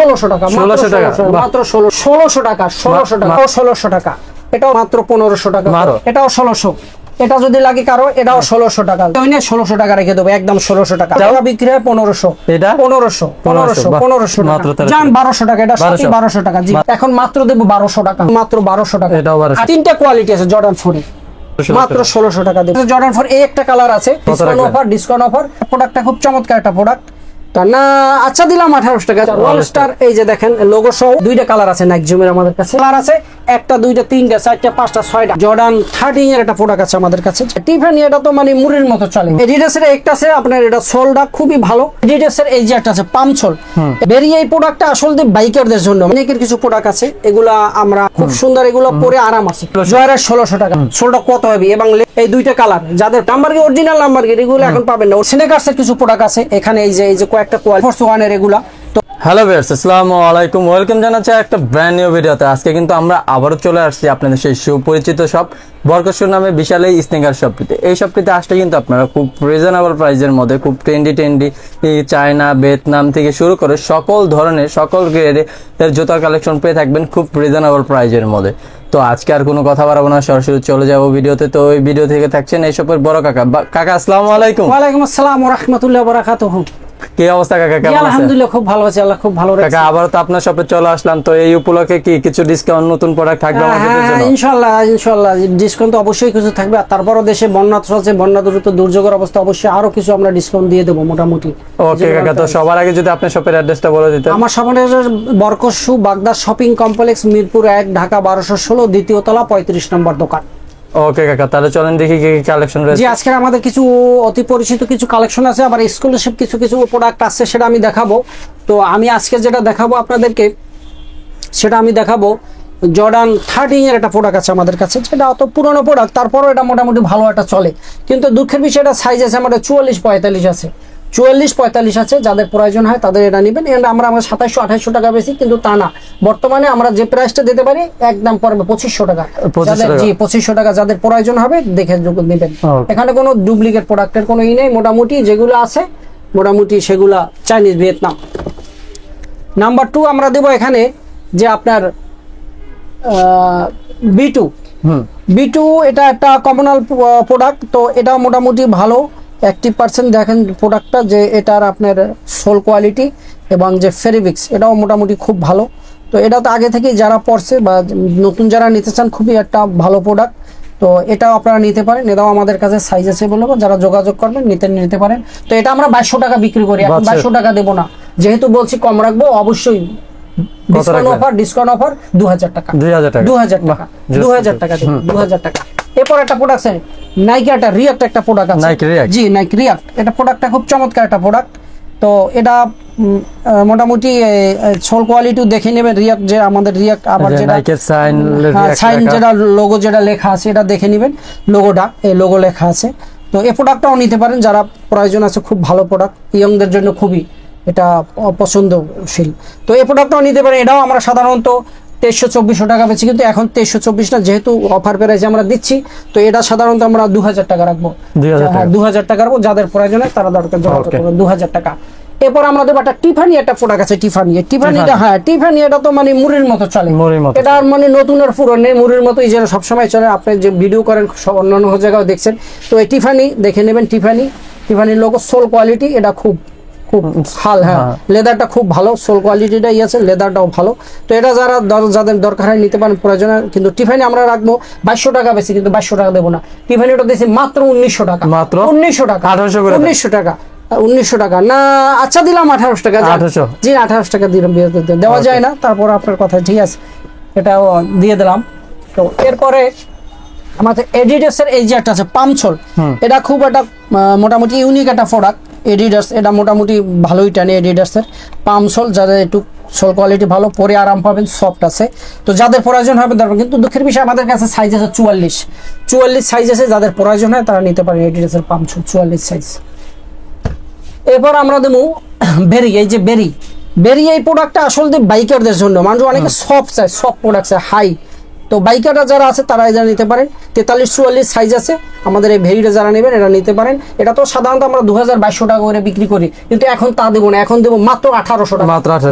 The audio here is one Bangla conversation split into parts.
1600 টাকা, 1600 টাকা, মাত্র 1600 টাকা, 1600 টাকা, 1600 টাকা। এটাও মাত্র 1500 টাকা, এটাও 1600। এটা যদি লাগে কারো, এটাও 1600 টাকা। ওই নিয়ে 1600 টাকা রেখে দেবো, একদম 1600 টাকা। এটা বিক্রি হয় 1500, এটা 1500 মাত্র জান 1200 টাকা, এটা 1200 টাকা। জি, এখন মাত্র দেবো 1200 টাকা, মাত্র 1200 টাকা। এটাও 1200। তিনটা কোয়ালিটি আছে জর্ডান 4 এর, মাত্র 1600 টাকা দেবো। জর্ডান 4 এই একটা কালার আছে, ডিসকাউন্ট অফার। প্রোডাক্টটা খুব চমৎকার একটা প্রোডাক্ট। না আচ্ছা দিলাম 1800 টাকা। ওয়াল স্টার এই যে দেখেন লোগো সহ দুইটা কালার আছে, নাইক জুমের আমাদের কাছে কালার আছে, একটা দুইটা তিনটা চারটা পাঁচটা ছয়টা। জর্ডান 13 এর একটা প্রোডাক্ট আছে আমাদের কাছে। টিফানি এটা তো মানে মুড়ির মতো চলে। এডিডাস এর একটা আছে আপনার, এটা সোলটা খুবই ভালো। এডিডাস এর এই যে একটা আছে পাম সোল, বেরিয়ে এই প্রোডাক্টটা আসলে বাইকারদের জন্য। অনেকের কিছু প্রোডাক্ট আছে, এগুলা আমরা খুব সুন্দর, এগুলো পরে আরাম আছে। জয়ের 1600 টাকা। সোলটা কত হবে এবং এই দুইটা কালার, যাদের নাম্বারগি অরিজিনাল নাম্বারগি এগুলো এখন পাবেন না। স্নেকার্সের কিছু প্রোডাক্ট আছে এখানে, এই যে কয়েকটা কোয়ালিটি ফোর্স ওয়ানের এগুলা। হ্যালো ভিউয়ার্স, আসসালামু আলাইকুম, ওয়েলকাম জানাচ্ছি একটা ব্র্যান্ড নিউ ভিডিওতে। আজকে কিন্তু আমরা আবারও চলে আসছি আপনাদের সেই সুপরিচিত শপ বরকত নামে বিশাল এই স্নিকার শপটিতে। এই শপটিতে আসলে কিন্তু আপনারা খুব রিজনেবল প্রাইসের মধ্যে খুব ট্রেন্ডি চায়না, ভিয়েতনাম থেকে শুরু করে সকল ধরনের সকল গ্রেডের জুতার কালেকশন পেয়ে থাকবেন খুব রিজনেবল প্রাইসের মধ্যে। তো আজকে আর কোনো কথা বাড়াবো না, সরাসরি চলে যাবো ভিডিওতে। তো ওই ভিডিও থেকে থাকছেন এই শপের বড় কাকা। কাকা আসসালামু আলাইকুম। ওয়ালাইকুম আসসালাম ওয়া রাহমাতুল্লাহি ওয়া বারাকাতুহু। কি অবস্থা কাকা, কেমন আছেন? আলহামদুলিল্লাহ খুব ভালো আছি, আল্লাহ খুব ভালো রাখছে। কাকা আবার তো আপনার শপে চলে আসলাম, তো এই উপলক্ষে কি কিছু ডিসকাউন্ট, নতুন প্রোডাক্ট থাকবে আমাদের জন্য? ইনশাআল্লাহ ডিসকাউন্ট তো অবশ্যই কিছু থাকবে। আর তারপরও দেশে বন্যা চলছে, বন্যা দুর্যোগের অবস্থা, অবশ্যই আরো কিছু আমরা ডিসকাউন্ট দিয়ে দেবো মোটামুটি। ওকে কাকা, তো সবার আগে যদি আপনার শপের অ্যাড্রেসটা বলে দিতেন। আমার শপের বরকত শু বাগদা শপিং কমপ্লেক্স, মিরপুর 1, ঢাকা 1216, দ্বিতীয় তলা, 35 নম্বর দোকান। ওকে কাকা, তাহলে চলেন দেখি কি কালেকশন রয়েছে। জি, আজকে আমাদের কিছু অতি পরিচিত কিছু কালেকশন আছে, আবার এক্সক্লুসিভ কিছু প্রোডাক্ট আছে, সেটা আমি দেখাবো। তো আমি আজকে যেটা দেখাবো আপনাদেরকে, সেটা আমি দেখাবো জর্ডান 13 এর একটা প্রোডাক্ট আছে আমাদের কাছে, যেটা অত পুরনো প্রোডাক্ট, তারপরও এটা মোটামুটি ভালো একটা চলে। কিন্তু দুঃখের বিষয়, এটা সাইজ আছে আমাদের 44-45 আছে, 44-45 আছে। যাদের প্রয়োজন হয় তাদের এটা নেবেন। আমরা 2700-2800 টাকা বেশি, কিন্তু তা না, বর্তমানে আমরা যে প্রাইসটা দিতে পারি একদম পড়বে 2500 টাকা। জি 2500 টাকা, যাদের প্রয়োজন হবে দেখে নেবেন। এখানে কোনো ডুপ্লিকেট প্রোডাক্টের কোনো নেই, মোটামুটি যেগুলো আছে মোটামুটি সেগুলা চাইনিজ, ভিয়েতনাম। নাম্বার 2 আমরা দেবো এখানে যে আপনার B2, এটা একটা কমনাল প্রোডাক্ট। তো এটা মোটামুটি ভালো, 80% দেখেন প্রোডাক্টটা, যে এটার আপনার সোল কোয়ালিটি এবং যে ফেরিবিক্স, এটাও মোটামুটি খুব ভালো। তো এটা তো আগে থেকেই যারা পড়ছে বা নতুন যারা নিতে চান, খুবই একটা ভালো প্রোডাক্ট। তো এটাও আপনারা নিতে পারেন, এটাও আমাদের কাছে সাইজ আছে বলবো, যারা যোগাযোগ করবেন নিতে পারেন। তো এটা আমরা 2200 টাকা বিক্রি করি, এখন 2200 টাকা দেবো না, যেহেতু বলছি কম রাখবো। অবশ্যই ডিসকাউন্ট অফার 2000 টাকা, 2000 টাকা। এরপর একটা প্রোডাক্ট আছে নাইকি, একটা রিয়াক্ট একটা প্রোডাক্ট আছে। জি, নাইকি রিয়াক্ট, এটা প্রোডাক্টটা খুব চমৎকার একটা প্রোডাক্ট। তো এটা মোটামুটি সোল কোয়ালিটি দেখে নেবেন। রিয়াক্ট যে আমাদের রিয়াক্ট, আবার যেটা সাইন যেটা লোগো যেটা লেখা আছে, এটা দেখে নেবেন, লোগোটা এই লোগো লেখা আছে। তো এই প্রোডাক্টটাও নিতে পারেন যারা প্রয়োজন আছে, খুব ভালো প্রোডাক্ট, ইয়ংদের জন্য খুবই এটা পছন্দশীল। তো এই প্রোডাক্টটাও নিতে পারেন। এটাও আমরা সাধারণত 2300-2400 টাকা বেশি, কিন্তু এখন 2324 না, যেহেতু অফার প্রাইসে আমরা দিচ্ছি। তো এটা সাধারণত আমরা 2000 টাকা রাখবো, 2000 টাকা রাখবো। যাদের প্রয়োজন হয় তারা দরকার 2000 টাকা। এরপর আমরা দেবো একটা টিফানি, একটা প্রোডাক্ট আছে টিফানিটা। হ্যাঁ, টিফানি এটা তো মানে মুড়ির মতো চলে, এটা মানে নতুন আর পুরনো মুড়ির মতোই যেন সবসময় চলে। আপনি যে ভিডিও করেন অন্যান্য জায়গায় দেখছেন। তো এই টিফানি দেখে নেবেন, টিফানির লোগো, সোল কোয়ালিটি এটা খুব হাল। হ্যাঁ, লেদারটা খুব ভালো, সোল কোয়ালিটিটাই আছে, লেদারটাও ভালো। তো এটা যাদের দরকার হয় নিতে পারেন প্রয়োজন। কিন্তু টিফানি আমরা রাখবো 2200 টাকা বেশি, কিন্তু 2200 টাকা দেবো না। টিফানিটা দিয়েছি মাত্র 1900 টাকা, মাত্র 1900 টাকা, 1900 টাকা, 1900 টাকা। না আচ্ছা দিলাম 1800 টাকা। জি 1800 টাকা দিলাম, দেওয়া যায় না, তারপর আপনার কথা ঠিক আছে, এটাও দিয়ে দিলাম। তো এরপরে আমাদের এডিডাস এর এই যে একটা আছে পামসোল, এটা খুব একটা মোটামুটি ইউনিক একটা প্রোডাক্ট। এডিডাস এটা মোটামুটি ভালোই টানে, এডিডাস এর পামসোল, যাদের একটু সোল কোয়ালিটি ভালো, পরে আরাম পাবেন, সফট আছে। তো যাদের প্রয়োজন হবে দরকার, কিন্তু দুঃখের বিষয় আমাদের কাছে সাইজ আছে 44 সাইজ আছে, যাদের প্রয়োজন হয় তারা নিতে পারেন এডিডাস এর পামসোল 44 সাইজ। এরপর আমরা দেবো বেরি, এই যে বেরি এই প্রোডাক্টটা আসলে বাইকারদের জন্য। মানুষ অনেকে সফট চায়, সফট প্রোডাক্ট চায়, হাই তো বাইকাররা যারা আছে তারা এটা নিতে পারেন। 43-44 সাইজ আছে আমাদের এই ভেরিটা, যারা নেবেন এটা নিতে পারেন। এটা তো সাধারণত আমরা 2200 টাকা করে বিক্রি করি, কিন্তু এখন তা দেবো না, এখন দেবো মাত্র 1800 টাকা,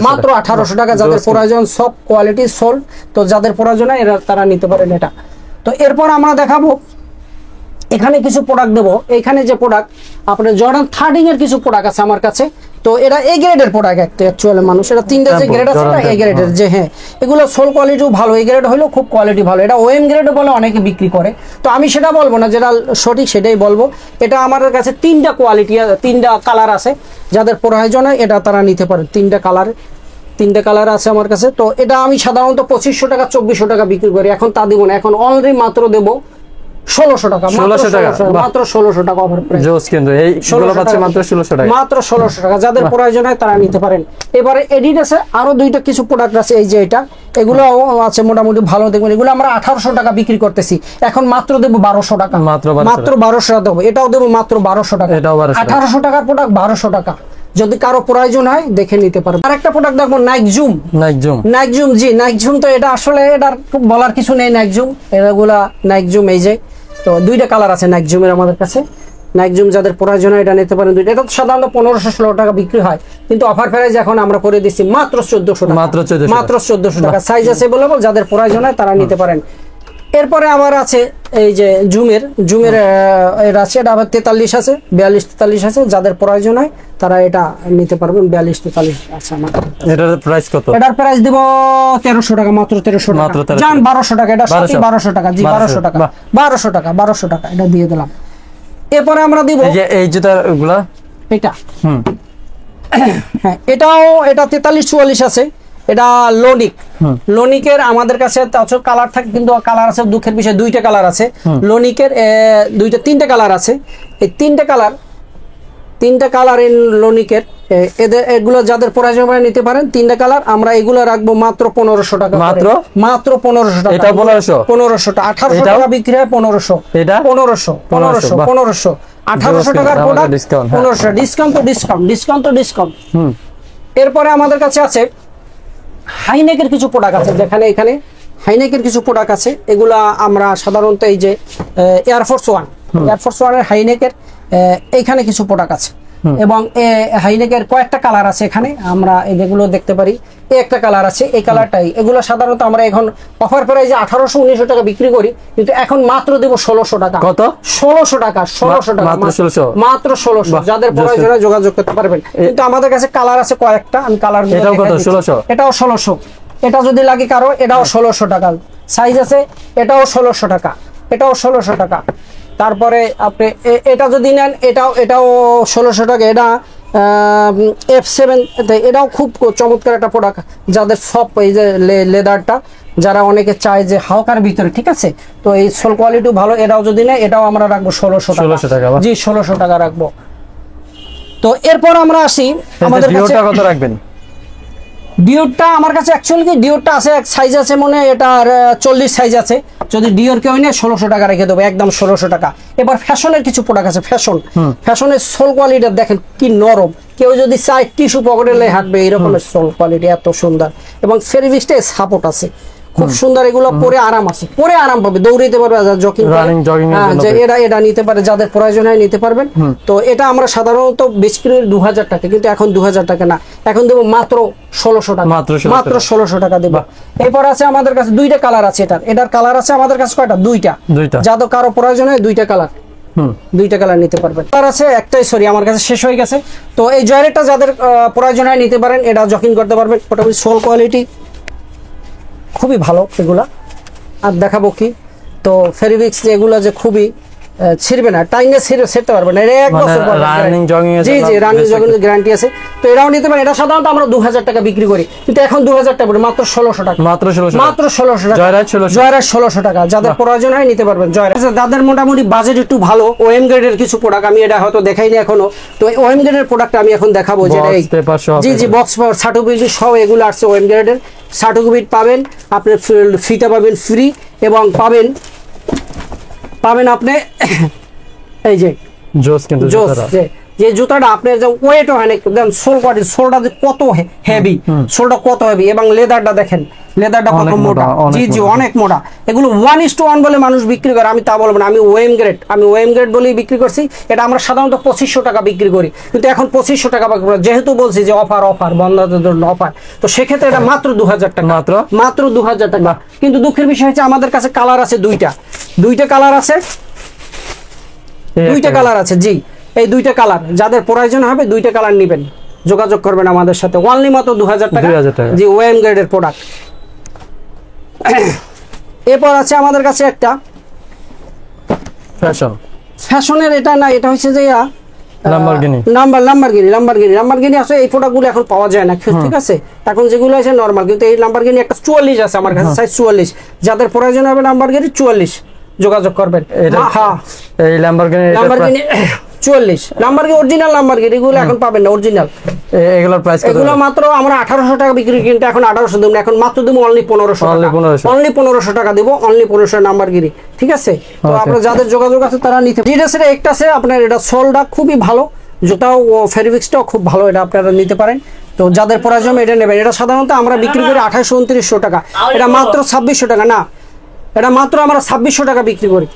মাত্র 1800 টাকা। যাদের প্রয়োজন সব কোয়ালিটি সোল, তো যাদের প্রয়োজন এরা তারা নিতে পারেন এটা। তো এরপর আমরা দেখাবো এখানে কিছু প্রোডাক্ট দেবো। এখানে যে প্রোডাক্ট আপনার জর্ডান 13 এর কিছু প্রোডাক্ট আছে আমার কাছে। তো এটা এ গ্রেডের প্রোডাক্ট একটা অ্যাকচুয়ালি মানুষ, এটা 3টা যে গ্রেড আছে না এ গ্রেডের, যে হ্যাঁ এগুলো সোল কোয়ালিটিও ভালো, এ গ্রেড হলেও খুব কোয়ালিটি ভালো। এটা ওএম গ্রেডও বলে অনেকে বিক্রি করে, তো আমি সেটা বলবো না, যেটা সঠিক সেটাই বলবো। এটা আমার কাছে 3টা কোয়ালিটি, 3টা কালার আছে, যাদের প্রয়োজন হয় এটা তারা নিতে পারে। 3টা কালার আছে আমার কাছে। তো এটা আমি সাধারণত 2500 টাকা 2400 টাকা বিক্রি করি, এখন তা দিব না, এখন অলরেডি মাত্র দেবো 1600 টাকা, মাত্র 1600 টাকা অফার প্রাইস। জোস, কিন্তু এইগুলো পাচ্ছে মাত্র 1600 টাকা, মাত্র 1600 টাকা। যাদের প্রয়োজন হয় তারা নিতে পারেন। এবারে এডিডাসে আরো 2টা কিছু প্রোডাক্ট আছে, এই যে এটা, এগুলো আছে মোটামুটি ভালো, দেখবেন এগুলো আমরা 1800 টাকা বিক্রি করতেছি, এখন মাত্র দেবো 1200 টাকা, মাত্র 1200 টাকা দেবো। এটাও দেবো মাত্র 1200 টাকা, 1800 টাকার প্রোডাক্ট 1200 টাকা। যদি কারো প্রয়োজন হয় দেখে নিতে পারবে। আরেকটা প্রোডাক্ট দেখবো নাইক জুম, জি নাইক জুম। তো এটা আসলে এটার বলার কিছু নেই, নাইক জুম এগুলা নাইক জুম। এই যে তো 2টা কালার আছে নাইক জুমের আমাদের কাছে। নাইক জুম যাদের প্রয়োজন হয় এটা নিতে পারেন। এটা তো সাধারণত 1500-1600 টাকা বিক্রি হয়, কিন্তু অফার প্রাইস এখন আমরা করে দিচ্ছি মাত্র 1400 টাকা, মাত্র 1400 টাকা। সাইজ আছে বলে যাদের প্রয়োজন হয় তারা নিতে পারেন। এরপরে আবার আছে এই যে জুমের এটা আছে, এটা আবার 43 আছে, 42-43 আছে, যাদের প্রয়োজন হয় তারা এটা নিতে পারবেন। 42-43 আছে আমার। এটার প্রাইস কত? এটার প্রাইস দিব 1300 টাকা, মাত্র 1300 টাকা, জান 1200 টাকা, এটা 1200 টাকা, জি 1200 টাকা, 1200 টাকা এটা দিয়ে দিলাম। এরপরে আমরা দিব এই জুতাগুলা, এটা হ্যাঁ এটাও, এটা 43-44 আছে, এটা লোনিকের আমাদের কাছে কালার থাকে, কিন্তু কালার আছে দুঃখের বিষয় 2টা কালার আছে লোনিকের, 3টা কালার আছে। এই 3টা কালার লোনিকের, এগুলো যাদের প্রয়োজন নিতে পারেন। 3টা কালার আমরা এগুলো রাখবো মাত্র 1500 টাকা, মাত্র 1500 টাকা, এটা 1500 টাকা। 1800 টাকা বিক্রি হয়, 1500 1800 টাকার প্রোডাক্ট 1500, ডিসকাউন্ট। এরপরে আমাদের কাছে আছে হাইনেকের কিছু প্রোডাক্ট আছে, যেখানে এখানে হাইনেকের কিছু প্রোডাক্ট আছে। এগুলা আমরা সাধারণত এই যে এয়ারফোর্স ওয়ানের হাইনেকের এইখানে কিছু প্রোডাক্ট আছে, এবং হাইনেকের কয়েকটা কালার আছে এখানে, আমরা যেগুলো দেখতে পারি একটা কালার আছে, এই কালারটাই। এগুলো সাধারণত আমরা এখন অফার প্রাইসে 1800-1900 টাকা বিক্রি করি, কিন্তু এখন মাত্র দেব 1600 টাকা। কত? 1600 টাকা, 1600 টাকা, মাত্র 1600। যাদের প্রয়োজন যোগাযোগ করতে পারবেন। কিন্তু আমাদের কাছে কালার আছে কয়েকটা, আমি কালার, এটাও 1600। এটা যদি লাগে কারো, এটাও 1600 টাকা। সাইজ আছে, এটাও 1600 টাকা, এটাও 1600 টাকা। তারপরে আপনি এটা যদি নেন, এটাও 1600 টাকা। এটা F7, এটাও খুব চমৎকার একটা প্রোডাক্ট, যাদের সব এই যে লেদারটা যারা অনেকে চায় যে হালকার ভিতরে, ঠিক আছে, তো এই সোল কোয়ালিটি ভালো। এটাও যদি নেয় এটাও আমরা রাখবো 1600 টাকা, জি 1600 টাকা রাখবো। তো এরপর আমরা আসি আমাদের কাছে, কত রাখবেন? ডিওরটা আমার কাছে অ্যাকচুয়ালি কি ডিওরটা আছে, এক সাইজ আছে মনে, এটার 40 সাইজ আছে। যদি ডিওর কেউ নেয় 1600 টাকা রেখে দেবো, একদম 1600 টাকা। এবার ফ্যাশনের কিছু প্রোডাক্ট আছে, ফ্যাশনের সোল কোয়ালিটি দেখেন কি নরম, কেউ যদি চায় টিস্যু পকেটে লেগে হাঁটবে, এরকমের সোল কোয়ালিটি এত সুন্দর, এবং ফেরিভিক্সটা সাপোর্ট আছে খুব সুন্দর। এগুলো পরে আরাম আছে, পরে আরাম পাবে, দৌড়াইতে পারবে, এটা নিতে পারে, যাদের প্রয়োজন হয় নিতে পারবেন। তো এটা আমরা সাধারণত বেশি করে 2000 টাকা, কিন্তু এখন 2000 টাকা না, এখন দেবো মাত্র 1600 টাকা, মাত্র 1600 টাকা দেবো। এরপর আছে আমাদের কাছে 2টা কালার আছে, এটার কালার আছে আমাদের কাছে কয়টা? 2টা। যাদের কারো প্রয়োজন হয় 2টা কালার, 2টা কালার নিতে পারবেন। কালার আছে একটাই, সরি আমার কাছে শেষ হয়ে গেছে। তো এই জয়েরটা যাদের প্রয়োজন হয় নিতে পারেন, এটা জকিং করতে পারবেন। মোটামুটি সোল কোয়ালিটি খুবই ভালো এগুলা। আর দেখাবো কি, তো ফেরিভিক্স এগুলো যে খুবই ছিড়বে না, টাইনে ছেড়তে পারবে না, এক বছর রানিং জগিং গ্যারান্টি আছে। তো এটাও নিতে পারেন। এটা সাধারণত আমরা 2000 টাকা বিক্রি করি, কিন্তু এখন 2000 টাকা মাত্র 1600 টাকা, মাত্র 1600 টাকা, জয়রাজ 1600 টাকা। যাদের প্রয়োজন হয় নিতে পারবেন জয়রাজ। যাদের মোটামুটি বাজেট একটু ভালো, ওএম গ্রেডের কিছু প্রোডাক্ট, আমি এটা হয়তো দেখাইনি এখনো, তো ওএম গ্রেডের প্রোডাক্ট আমি এখন দেখাবো, যেটা জি বক্স সার্টিফিকেট সহ এগুলো আসছে ওএম গ্রেডের। সার্টিফিকেট পাবেন, আপনি ফিতা পাবেন ফ্রি, এবং পাবেন আপনি এই যে জোস, কিন্তু যে জুতাটা আপনার যে ওয়েট হয় না, সোল কোয়ালিটি, সোলটা কত হেভি, সোলটা কত হেভি, এবং লেদারটা দেখেন লেদারটা কত অনেক মোটা, মোটা, অনেক জি জি মোটা। অনেক মোটা। এগুলো 1:1 বলে মানুষ বিক্রি করে, আমি তা বলবো না, আমি ওএম গ্রেড বলেই বিক্রি করছি। এটা আমরা সাধারণত 2500 টাকা বিক্রি করি, কিন্তু এখন 2500 টাকা বিক্রি করি। যেহেতু বলছি যে অফার বন্ধুদের জন্য অফার, তো সেক্ষেত্রে এটা মাত্র 2000 টাকা, মাত্র 2000 টাকা। কিন্তু দুঃখের বিষয় হচ্ছে আমাদের কাছে কালার আছে দুইটা কালার আছে, দুইটা কালার আছে, জি এই দুইটা কালার যাদের প্রয়োজন হবে দুইটা কালার নেবেন, যোগাযোগ করবেন আমাদের সাথে, অনলি মাত্র 2000 টাকা, 2000 টাকা। জি ওএম গ্রেডের প্রোডাক্ট। এরপর আছে আমাদের কাছে একটা ফ্যাশনের, এটা না, এটা হচ্ছে যে লাম্বরগিনি আছে। এই প্রোডাক্টগুলো এখন পাওয়া যায় না, ঠিক আছে, এখন যেগুলো আছে নরমাল। কিন্তু এই লাম্বরগিনি একটা 44 আছে আমার কাছে, সাইজ 44, যাদের প্রয়োজন হবে লাম্বরগিনি 44 যোগাযোগ করবেন। হ্যাঁ এই লাম্বরগিনি 44 লাম্বরগিনি অরিজিনাল লাম্বরগিনি, এগুলো এখন পাবেন না অরিজিনাল। এগুলোর প্রাইস কত? এগুলো মাত্র আমরা 1800 টাকা বিক্রি, কিন্তু এখন 1800 দেব না, এখন মাত্র দেব অনলি 1500 টাকা, অনলি 1500 টাকা দেব, অনলি 1500 লাম্বরগিনি, ঠিক আছে। তো আপনারা যাদের যোগাযোগ আছে তারা নিতে। এডিডাসের একটা আছে আপনার, এটা সোলটা খুবই ভালো, জুতাও ফেব্রিক্সটাও খুব ভালো, এটা আপনারা নিতে পারেন। তো যাদের প্রয়োজন এটা নেবেন। এটা সাধারণত আমরা বিক্রি করি 2800-2900 টাকা, এটা মাত্র 2600 টাকা না, এটা মাত্র আমরা 2600 টাকা বিক্রি করি।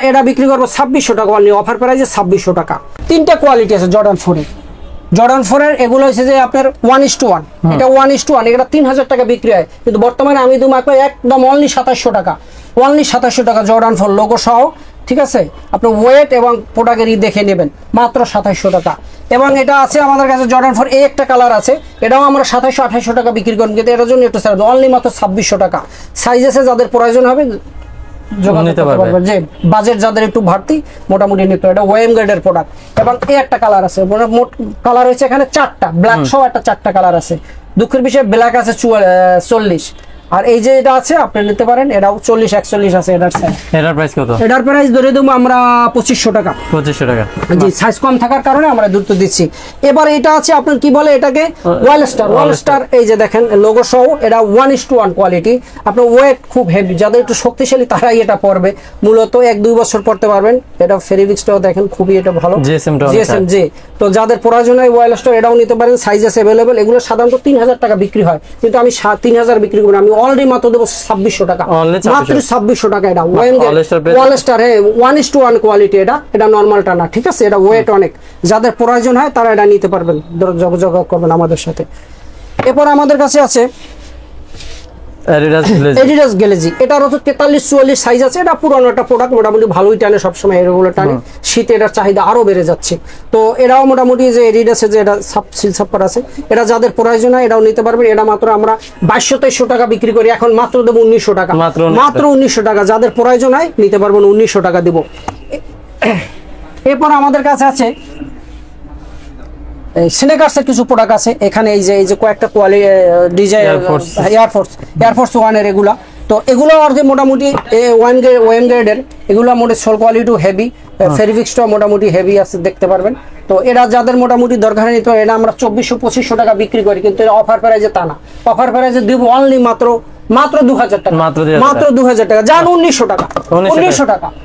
এটা বিক্রি করবো 2600 টাকা, অনলি অফার প্রাইসে 2600 টাকা। তিনটা কোয়ালিটি আছে জর্ডান 4 এর, এগুলো হচ্ছে যে আপনার 1:1, এটা 1:1, এটা 3000 টাকা বিক্রি হয়, কিন্তু বর্তমানে আমি তোমাকে একদম অনলি 2700 টাকা, অনলি 2700 টাকা জর্ডান 4 লোগো সহ, ঠিক আছে। আপনি ওয়েট এবং প্রোডাক্টের দেখে নেবেন, মাত্র 2700 টাকা। এবং এটা আছে আমাদের কাছে জর্ডান 4 এই একটা কালার আছে, এটাও আমরা 2700-2800 টাকা বিক্রি করব, কিন্তু এটার জন্য একটু স্যার অনলি মাত্র 2600 টাকা। সাইজ আছে, যাদের প্রয়োজন হবে যোগাযোগ করতে পারবেন, যে বাজেট যাদের একটু বাড়তি মোটামুটি নিতে। এটা ওএম গ্রেডের প্রোডাক্ট। এবং এই একটা কালার আছে, মোট কালার হচ্ছে এখানে 4টা, ব্ল্যাক সহ একটা 4টা কালার আছে। দুঃখের বিষয় ব্ল্যাক আছে 40, আর এই যে এটা আছে আপনি নিতে পারেন, এটাও 40-41 আছে। এটার প্রাইস কত? এটার প্রাইস ধরে দেবো আমরা 2500 টাকা, 2500 টাকা, জি সাইজ কম থাকার কারণে আমরা দ্রুত দিচ্ছি। এবার এটা আছে আপনার কি বলে এটাকে, ওয়ালস্টার, এই যে দেখেন লোগো সহ, এটা 1:1 কোয়ালিটি। আপনার ওয়েট খুব হেভি, যাদের একটু শক্তিশালী তারাই এটা পরবে, মূলত 1-2 বছর পড়তে পারবেন। এটা ফেব্রিক্সটাও দেখেন খুবই এটা ভালো, জিএসএম জি। তো যাদের প্রয়োজন হয় ওয়ালস্টার এটাও নিতে পারেন, সাইজ আছে অ্যাভেলেবল। এগুলো সাধারণত 3000 টাকা বিক্রি হয়, কিন্তু আমি 3000 বিক্রি করি, আমি অলরেডি মাত্র দেবো 2600 টাকা, মাত্র 2600 টাকা। এটা ওয়ালস্টার 1:1 কোয়ালিটি, এটা নরমালটা না, ঠিক আছে। এটা ওয়েট অনেক, যাদের প্রয়োজন হয় তারা এটা নিতে পারবেন, যোগাযোগ করবেন আমাদের সাথে। এরপর আমাদের কাছে আছে এডিডাস গ্লেজি, এটা হচ্ছে 43-44 সাইজ আছে। এটা পুরনো একটা প্রোডাক্ট, মোটামুটি ভালোই টানে, সবসময় এগুলো টানে। শীতে এটার চাহিদা আরো বেড়ে যাচ্ছে। তো এটাও মোটামুটি যে এডিডাসে যে এটা সিল সাপ্পার আছে, এটা যাদের প্রয়োজন হয় এটাও নিতে পারবেন। এটা মাত্র আমরা 2200-2300 টাকা বিক্রি করি, এখন মাত্র দেবো 1900 টাকা, মাত্র 1900 টাকা। যাদের প্রয়োজন হয় নিতে পারবেন, 1900 টাকা দেবো। এরপর আমাদের কাছে আছে স্নেকার্সের কিছু প্রোডাক্ট আছে এখানে, এই যে কয়েকটা কোয়ালিটি ডিজাইন এয়ারফোর্স 1 এর এগুলা। তো এগুলো আর যে মোটামুটি ওএম গ্রেডের, এগুলো মোটামুটি সোল কোয়ালিটিও হেভি, ফেব্রিক্সটাও মোটামুটি হেভি আছে, দেখতে পারবেন। তো এটা যাদের মোটামুটি দরকার নেই, তো এটা আমরা 2400-2500 টাকা বিক্রি করি, কিন্তু এটা অফার প্রাইসে তা না, অফার প্রাইসে দিব অনলি মাত্র 2000 টাকা, মাত্র 2000 টাকা, যান 1900 টাকা,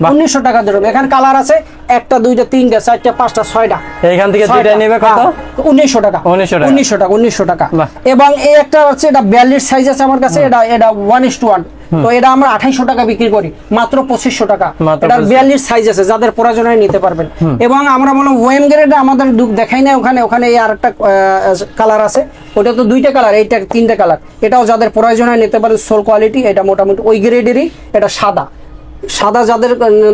1900 টাকা দেবো। এখানে কালার আছে 1টা 2টা 3টা 4টা 5টা 6টা, এখান থেকে দুইটা নেবে কত? 1900 টাকা, 1900 টাকা। এবং এই একটা আছে, এটা 42 সাইজ আছে আমার কাছে, এটা 1:1। তো এটা আমরা 2800 টাকা বিক্রি করি, মাত্র 2500 টাকা। এটা 42 সাইজ আছে, যাদের প্রয়োজন হয় নিতে পারবেন। এবং আমরা বললাম ওএম গ্রেড আমাদের দেখাই না, ওখানে এই আরেকটা কালার আছে, ওটা তো 2টা কালার, এইটা 3টা কালার। এটাও যাদের প্রয়োজন হয় নিতে পারেন, সোল কোয়ালিটি, এটা মোটামুটি ওই গ্রেডেরই। এটা সাদা যাদের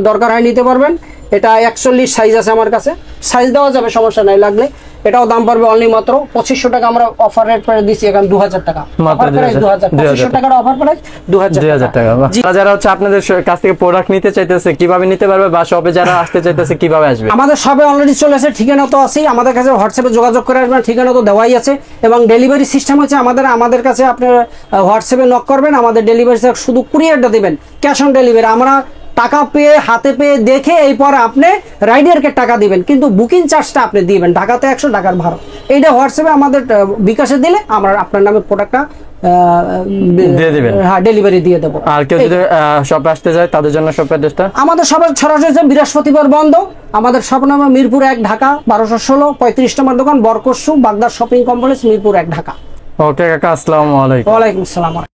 দরকার হয় নিতে পারবেন। এটা 41 সাইজ আছে আমার কাছে, সাইজ দেওয়া যাবে, সমস্যা নাই লাগলে। এটাও দাম পড়বে অনলি মাত্র 2500 টাকা। আমরা অফার রেট করে দিচ্ছি এখন 2000 টাকা, অফার প্রাইস 2000, 2500 টাকার অফার প্রাইস 2000 টাকা। যারা হচ্ছে আপনাদের কাছ থেকে প্রোডাক্ট নিতে চাইতেছে কিভাবে নিতে পারবে, বা শপে যারা আসতে চাইতেছে কিভাবে আসবে? আমাদের শপে অলরেডি চলে আসে, ঠিকানা তো আছেই, আমাদের কাছে হোয়াটসঅ্যাপে যোগাযোগ করে আসবেন, ঠিকানা তো দেওয়াই আছে। এবং ডেলিভারি সিস্টেম হচ্ছে আমাদের কাছে আপনি হোয়াটসঅ্যাপে নক করবেন, আমাদের ডেলিভারি শুধু কুরিয়ারটা দিবেন, ক্যাশ অন ডেলিভারি। আমরা টাকা পেয়ে হাতে পেয়ে দেখে এরপর আপনি রাইডারকে টাকা দিবেন, কিন্তু বুকিং চার্জটা আপনি দিবেন, ঢাকাতে 100 টাকার ভাড়া। এইটা হোয়াটসঅ্যাপে আমাদের বিকাশে দিলে আমরা আপনার নামে প্রোডাক্টটা দিয়ে দিবেন, হ্যাঁ ডেলিভারি দিয়ে দেবো। আর কেউ যদি শপে আসতে চায় তাদের জন্য শপ অ্যাড্রেসটা? আমাদের শপের সরাসরি বৃহস্পতিবার বন্ধ। আমাদের শপ নাম মিরপুর 1 ঢাকা, 1216, 35 নম্বর দোকান, বরকসু বাগদার শপিং কমপ্লেক্স, মিরপুর 1 ঢাকা। ওকে কাকা, আসসালামু আলাইকুম। ওয়ালাইকুম আসসালাম।